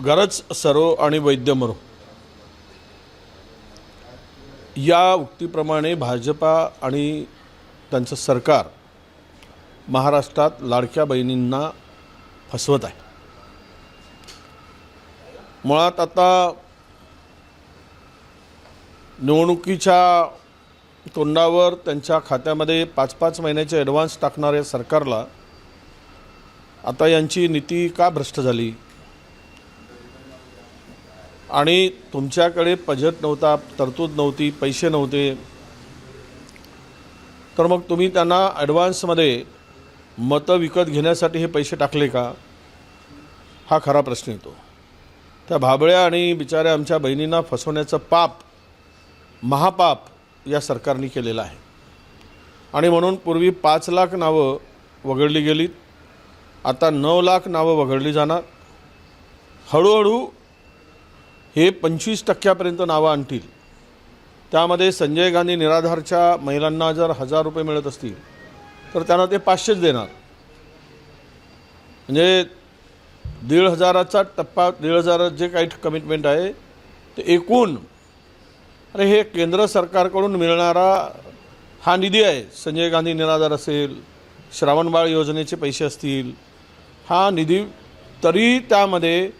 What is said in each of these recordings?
गरज सरो आणि वैद्य मरो या उक्तीप्रमाणे भाजपा आणि त्यांचं सरकार महाराष्ट्रात लाडक्या बहिणींना फसवत आहे। मुळात आता निवडणुकीच्या तोंडावर त्यांच्या खात्यामध्ये 5-5 महिन्याचे ॲडव्हान्स टाकणाऱ्या सरकारला आता यांची नीती का भ्रष्ट झाली आणि तुमच्याकडे बजेट नव्हता, तरतूद नव्हती, पैसे नव्हते, तर मग तुम्ही त्यांना ॲडव्हान्समध्ये मतं विकत घेण्यासाठी हे पैसे टाकले का, हा खरा प्रश्न येतो। त्या भाबळ्या आणि बिचाऱ्या आमच्या बहिणींना फसवण्याचं पाप, महापाप या सरकारने केलेलं आहे आणि म्हणून पूर्वी 5 लाख नावं वगळली गेलीत, आता 9 लाख नावं वगळली जाणार। हळूहळू हे 25% नावं आणतील। त्यामध्ये संजय गांधी निराधारच्या महिलांना जर 1000 रुपये मिळत असतील तर त्यांना ते 500च देणार, म्हणजे 1,500चा टप्पा, 1,500 जे काही कमिटमेंट आहे ते एकूण, अरे हे केंद्र सरकारकडून मिळणारा हा निधी आहे। संजय गांधी निराधार असेल, श्रावणबाळ योजनेचे पैसे असतील, हा निधी, तरी त्यामध्ये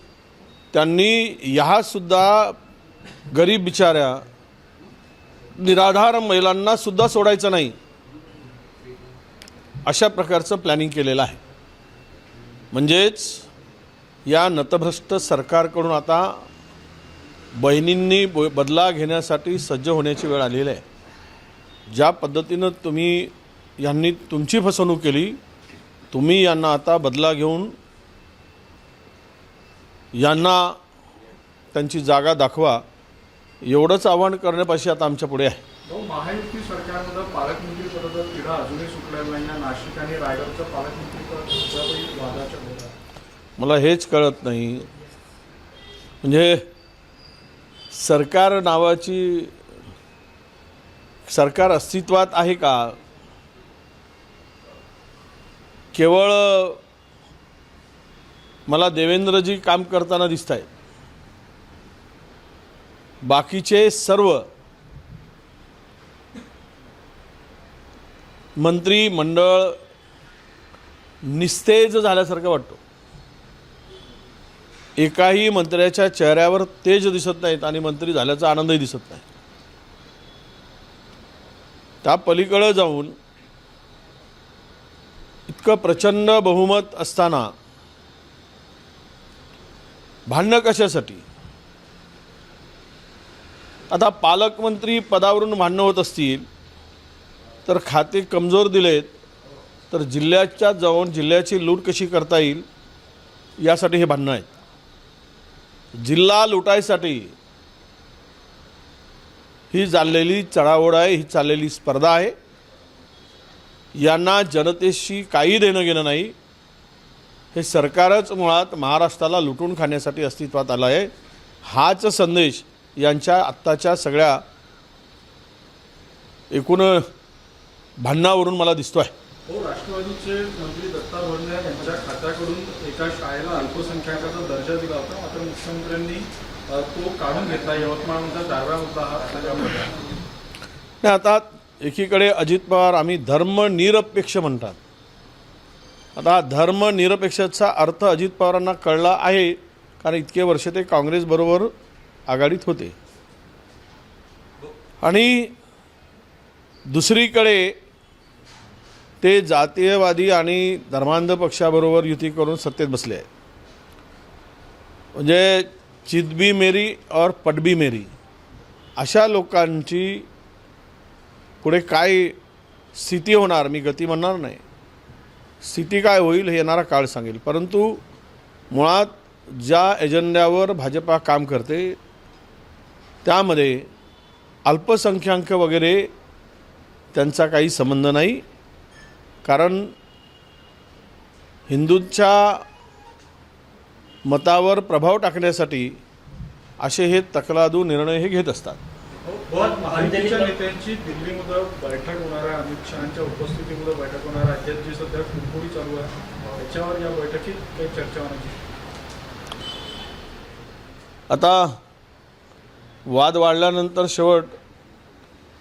त्यांनी ह्यासुद्धा गरीब बिचाऱ्या निराधार महिलांना सुद्धा सोडायचं नाही, अशा प्रकारचं प्लॅनिंग केलेलं आहे। म्हणजेच या नतभ्रष्ट सरकारकडून आता बहिणींनी बदला घेण्यासाठी सज्ज होण्याची वेळ आलेली आहे। ज्या पद्धतीनं यांनी तुमची फसवणूक केली, तुम्ही यांना आता बदला घेऊन यांना त्यांची जागा दाखवा, एवढंच आव्हान करण्यापाशी आता आमच्या पुढे आहे। महायुती सरकारमध्ये पालकमंत्री पदाचा तिढा अजूनही सुटलेला नाही। नाशिक आणि रायगडचं पालकमंत्री पद वादाच्या भोवऱ्यात। मला हेच कळत नाही, म्हणजे सरकार नावाची सरकार अस्तित्वात आहे का? केवळ मला देवेंद्रजी काम करताना दिसत आहेत, बाकीचे सर्व मंत्री मंडळ निस्तेज झाल्यासारखं वाटतं। एकाही मंत्र्याच्या चेहऱ्यावर तेज दिसत नाहीत आणि मंत्री झाल्याचा आनंदही दिसत नाही। त्या पलीकडे जाऊन इतकं प्रचंड बहुमत असताना भांडणं कशासाठी? आता पालकमंत्री पदावरून भांडणं होत असतील तर खाते कमजोर दिलेत तर जिल्ह्याच्या जाऊन जिल्ह्याची लूट कशी करता येईल यासाठी हे भांडणं आहेत। जिल्हा लुटायसाठी ही चाललेली चढाओढ आहे, ही चाललेली स्पर्धा आहे। यांना जनतेशी काही देणं घेणं नाही। हे सरकारच मुळात महाराष्ट्राला लुटून खाण्यासाठी अस्तित्वात आलं आहे, हाच संदेश यांच्या आत्ताच्या सगळ्या एकूण भांडणावरून मला दिसतोय। राष्ट्रवादीचे मंत्री दत्ता भरणे यांच्या खात्याकडून एका शाळेला अल्पसंख्याकाचा दर्जा दिला होता, मात्र मुख्यमंत्र्यांनी तो काढून घेतला। यवतमाळचा 4व्या मुद्दा हा। आता एकीकडे अजित पवार आम्ही धर्मनिरपेक्ष म्हणतात। आता धर्मनिरपेक्षाचा अर्थ अजित पवारांना कळला आहे, कारण इतके वर्ष ते काँग्रेसबरोबर आघाडीत होते। आणि दुसरीकडे ते जातीयवादी आणि धर्मांध पक्षाबरोबर युती करून सत्तेत बसले आहेत। म्हणजे चित भी मेरी और पट भी मेरी अशा लोकांची पुढे काय स्थिती होणार, मी गती म्हणणार नाही, स्थिती काय होईल हे येणारा काळ सांगेल। परंतु मुळात ज्या एजेंड्यावर भाजपा काम करते त्यामध्ये अल्पसंख्याक वगैरे त्यांचा काही संबंध नाही, कारण हिंदूंच्या मतावर प्रभाव टाकण्यासाठी असे हे तकलादू निर्णय हे घेत असतात। महायुतीच्या नेत्यांची दिल्लीमध्ये बैठक होणार आहे, अमित शहांच्या उपस्थितीमध्ये बैठक होणार आहे। राज्यात जी सध्या कुरकुरी चालू आहे त्याच्यावर या बैठकीत काही चर्चा होण्याची आता वाद वाढल्यानंतर शेवट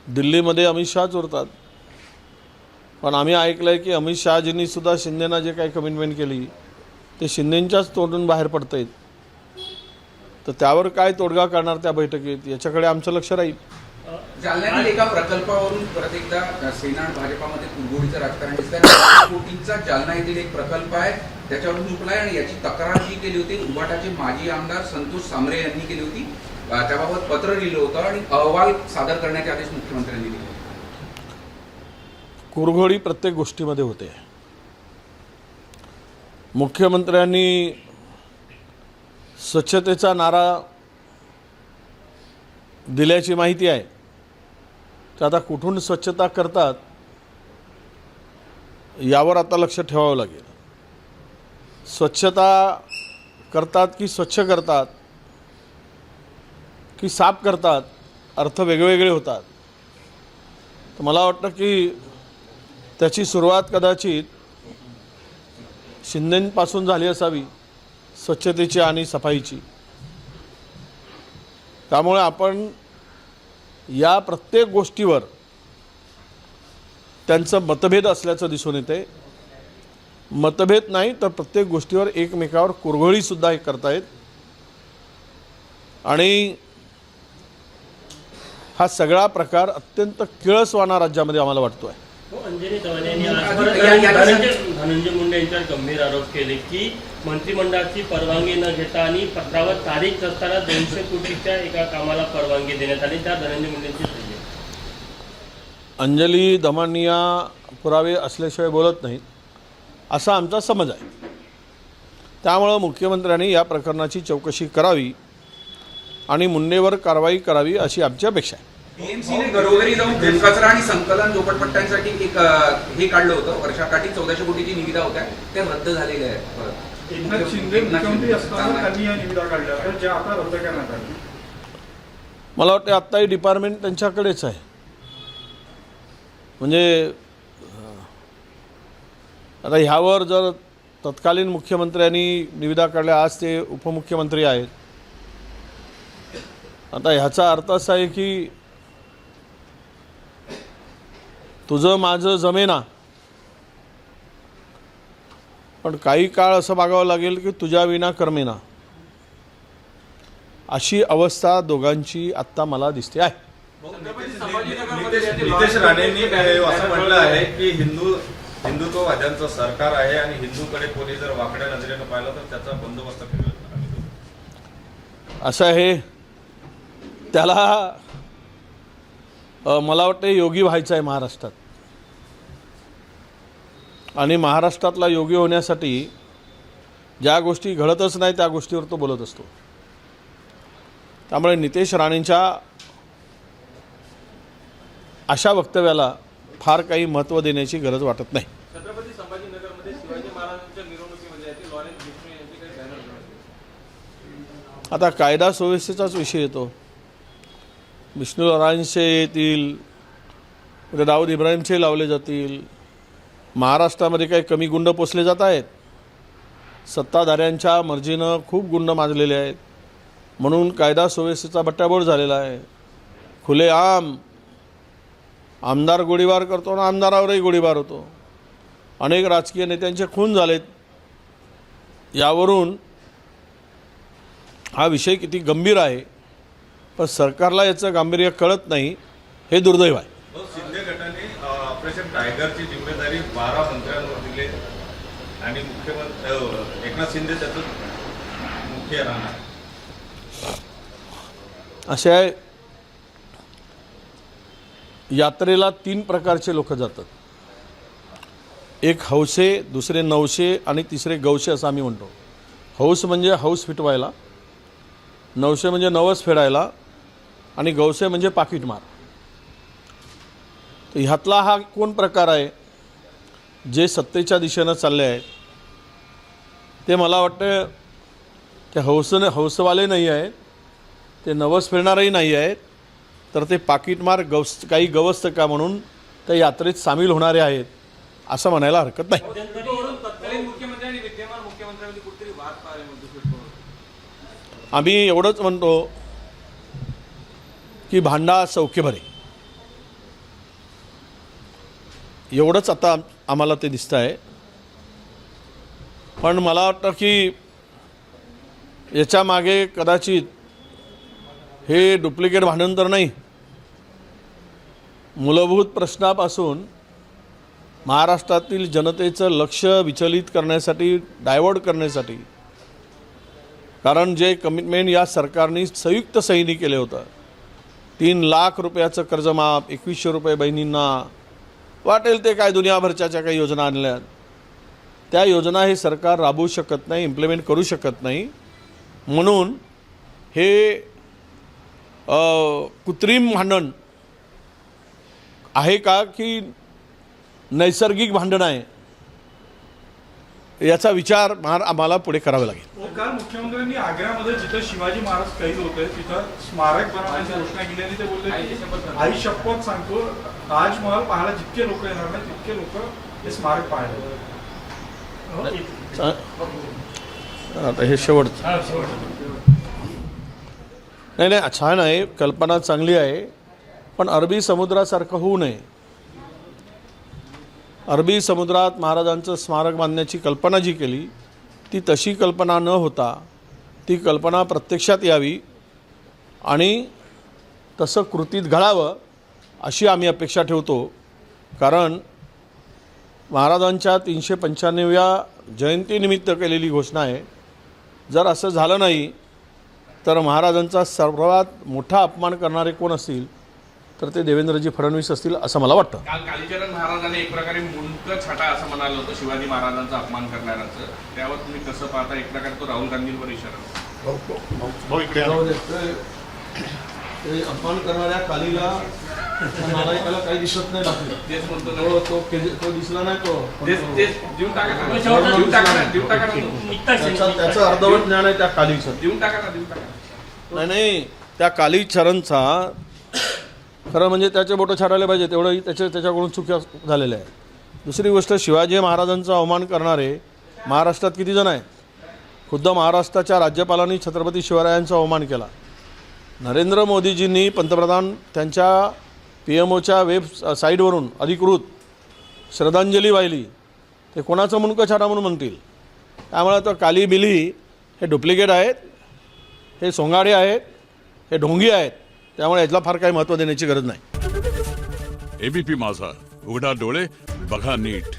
दिल्लीमध्ये अमित शहाच उरतात. पण आम्ही ऐकलं आहे की अमित शहाजींनी सुद्धा शिंदेना जे काही कमिटमेंट केली ते शिंदेंच्याच तोंडून बाहेर पडत आहेत. तर त्यावर काय तोडगा करणार त्या बैठकीत याच्याकडे आमचं लक्ष राहील. जालन्यातील एका प्रकल्पावरून परत एकदा सेना आणि भाजपामध्ये कुरघोडीचं राजकारण दिसतंय. कोटींचा जालना येथील एक प्रकल्प आहे त्याच्यावरून झुकलाय आणि याची तक्रार जी केली होती उभाटाचे माजी आमदार संतोष सांबरे यांनी केली होती. त्याबाबत पत्र लिहिलं होतं आणि अहवाल सादर करण्याचे आदेश मुख्यमंत्र्यांनी दिले. कुरघोडी प्रत्येक गोष्टीमध्ये होते. मुख्यमंत्र्यांनी स्वच्छतेचा नारा दिल्याची माहिती आहे. तर आता कुठून स्वच्छता करतात यावर आता लक्ष ठेवावं लागेल. स्वच्छता करतात की स्वच्छ करतात की साफ करतात अर्थ वेगवेगळे होतात. तर मला वाटतं की त्याची सुरुवात कदाचित शिंदेंपासून झाली असावी, स्वच्छतेची आणि सफाईची. त्यामुळे आपण या प्रत्येक गोष्टीवर त्यांचं मतभेद असल्याचं दिसून येते. मतभेद नाही तर प्रत्येक गोष्टीवर एकमेकावर कुरघोडीसुद्धा हे करतायत. आणि हा सगळा प्रकार अत्यंत किळसवाणा राज्यामध्ये आम्हाला वाटतो आहे. अंजनी चव्हाण यांनी धनंजय मुंडे यांच्यावर गंभीर आरोप केले की मंत्रिमंडळाची परवानगी न घेता आणि पत्रावर तारीख नसताना 200 कोटीच्या एका कामाला परवानगी देण्यात आली. त्या धनंजय मुंडेंची सही आहे. अंजली दमानिया पुरावे असल्याशिवाय बोलत नाहीत असा आमचा समज आहे. त्यामुळं मुख्यमंत्र्यांनी या प्रकरणाची चौकशी करावी आणि मुंडेवर कारवाई करावी अशी आमची अपेक्षा आहे. बीएमसीने घरोघरी जाऊन घनकचरा आणि संकलन झोपडपट्ट्यांसाठी एक हे काढलं होतं. वर्षाकाठी 1400 कोटीची निविदा होत्या त्या रद्द झालेल्या आहेत. एकनाथ शिंदे मुख्यमंत्री असताना त्यांनी या निविदा काढल्या होत्या ज्या आता रद्द करण्यात आल्या. मला वाटतं आत्ताही डिपार्टमेंट त्यांच्याकडेच आहे. म्हणजे आता ह्यावर जर तत्कालीन मुख्यमंत्र्यांनी निविदा काढल्या, आज ते उपमुख्यमंत्री आहेत. आता ह्याचा अर्थ असा आहे की तुझं माझं जमेना, पण काही काळ असं मागावं लागेल की तुझ्या विना कर्मेना, अशी अवस्था दोघांची आत्ता मला दिसते आहे. नितेश राणेंनी असं म्हटलं आहे की हिंदुत्ववाद्यांचं सरकार आहे आणि हिंदूकडे कोणी जर वाकड्या नजरेनं पाहिलं तर त्याचा बंदोबस्त केला. असं आहे, त्याला मला वाटतं योगी व्हायचं आहे महाराष्ट्रात. आणि महाराष्ट्रातला योगी होण्यासाठी ज्या गोष्टी घडतच नाही त्या गोष्टीवर तो बोलत असतो. त्यामुळे नितेश राणेंच्या अशा वक्तव्याला फार काही महत्त्व देण्याची गरज वाटत नाही. छत्रपती संभाजीनगरमध्ये शिवाजी महाराजांच्या मिरवणुकीमध्ये लॉरेन्स विष्णू यांचे काही बॅनर लावले. आता कायदा सुव्यवस्थेचाच विषय येतो. विष्णू लॉरेन्सचे येतील, उद्या दाऊद इब्राहिमचे लावले जातील. महाराष्ट्रामध्ये काही कमी गुंड पोचले जात आहेत. सत्ताधाऱ्यांच्या मर्जीनं खूप गुंड माजलेले आहेत. म्हणून कायदा सुव्यवस्थेचा बट्ट्याबोळ झालेला आहे. खुलेआम आमदार गोळीबार करतो आणि आमदारावरही गोळीबार होतो. अनेक राजकीय नेत्यांचे खून झालेत. यावरून हा विषय किती गंभीर आहे, पण सरकारला याचं गांभीर्य कळत नाही, हे दुर्दैव आहे. शिंदे गटाने ऑपरेशन टायगरची जिम्मेदारी 12 मंत्र्यांवर दिली आणि मुख्यमंत्री एकनाथ शिंदे त्याचं मुख्य राहणार. असे आहे, यात्रेला 3 प्रकारचे लोक जातात. एक हौसे, दुसरे नवसे आणि तिसरे गवसे असं आम्ही म्हणतो. हौस म्हणजे हौस फिटवायला, नवसे म्हणजे नवस फेडायला आणि गवसे म्हणजे पाकिटमार. तर ह्यातला हा कोण प्रकार आहे जे सत्तेच्या दिशेनं चालले आहेत ते मला वाटतं ते हौसवाले नाही आहेत, ते नवस फिरणारही नाही आहेत, तर ते पाकिटमार काही गवस्त का म्हणून त्या यात्रेत सामील होणारे आहेत असं म्हणायला हरकत नाही. तत्कालीन मुख्यमंत्री आणि विद्यमान मुख्यमंत्र्यांमध्ये कुठेतरी वाद पाहायला मिळतो. आम्ही एवढंच म्हणतो की भांडा चौके भरे, एवढंच आता आम्हाला ते दिसतं आहे. पण मला वाटतं की याच्या मागे कदाचित हे डुप्लिकेट भांडण तर नाही, मूलभूत प्रश्नापासून महाराष्ट्रातील जनतेचं लक्ष विचलित करण्यासाठी, डायव्हर्ट करण्यासाठी, कारण जे कमिटमेंट या सरकारने संयुक्त सहीने केलं होतं, 3 लाख रुपयाचं कर्जमाफ, 2100 रुपये बहिणींना, वाटेल ते काय दुनियाभरच्या काही योजना आणल्या, त्या योजना हे सरकार राबवू शकत नाही, इम्प्लिमेंट करू शकत नाही. म्हणून हे कृत्रिम भांडण आहे का की नैसर्गिक भांडण आहे, याचा विचार आम्हाला पुढे करावा लागेल. काल मुख्यमंत्र्यांनी आग्र्यामध्ये जिथं शिवाजी महाराज कैद होते तिथं स्मारक बनवण्याची घोषणा केली आणि ते बोलले की आई शपथ सांगतो ताजमहल पाहायला जितके लोक येणार नाही तितके लोक हे स्मारक पाहायला. आता हे शेवटचं नाही, छान आहे, कल्पना चांगली आहे, पण अरबी समुद्रासारखं होऊ नये. अरबी समुद्रात महाराजांचं स्मारक बांधण्याची कल्पना जी केली ती तशी कल्पना न होता ती कल्पना प्रत्यक्षात यावी आणि तसं कृतीत घडावं अशी आम्ही अपेक्षा ठेवतो. कारण महाराजांच्या 395व्या जयंतीनिमित्त केलेली घोषणा आहे. जर असं झालं नाही तर महाराजांचा सर्वात मोठा अपमान करणारे कोण असतील तर ते देवेंद्रजी फडणवीस असतील असं मला वाटतं. काल कालीचरण महाराजांनी एक प्रकारे मुंडक छाटा असं म्हणालं होतं शिवाजी महाराजांचा अपमान करणाऱ्यांचं, त्यावर तुम्ही कसं पाहता? एक प्रकारे तो राहुल गांधींवर इशारा. ते अपमान करणाऱ्या कालीला नालायकाला काही दिसत नाही बाकी. तेच म्हणतो ना. तो दिसला नाही, तो तेच देऊन टाका ना. देऊन टाका ना. देऊन टाका ना. त्याचं अर्धवट ज्ञान आहे त्या कालीचं. देऊन टाका ना. देऊन टाका. नाही, त्या कालीचरणचा खरं म्हणजे त्याचे बोटं छाडायला पाहिजे, तेवढं त्याच्याकडून चुक्या झालेल्या आहे. दुसरी गोष्ट, शिवाजी महाराजांचा अवमान करणारे महाराष्ट्रात किती जण आहे? खुद्द महाराष्ट्राच्या राज्यपालांनी छत्रपती शिवरायांचा अवमान केला. नरेंद्र मोदीजींनी पंतप्रधान त्यांच्या PMOच्या वेबसाईटवरून अधिकृत श्रद्धांजली वाहिली. ते कोणाचं मुंडकं छाटा म्हणून म्हणतील. त्यामुळे तर काली बिली हे डुप्लिकेट आहेत, हे सोंगाडे आहेत, हे ढोंगी आहेत. त्यामुळे याला फार काही महत्त्व देण्याची गरज नाही. ABP माझा, उघडा डोळे बघा नीट.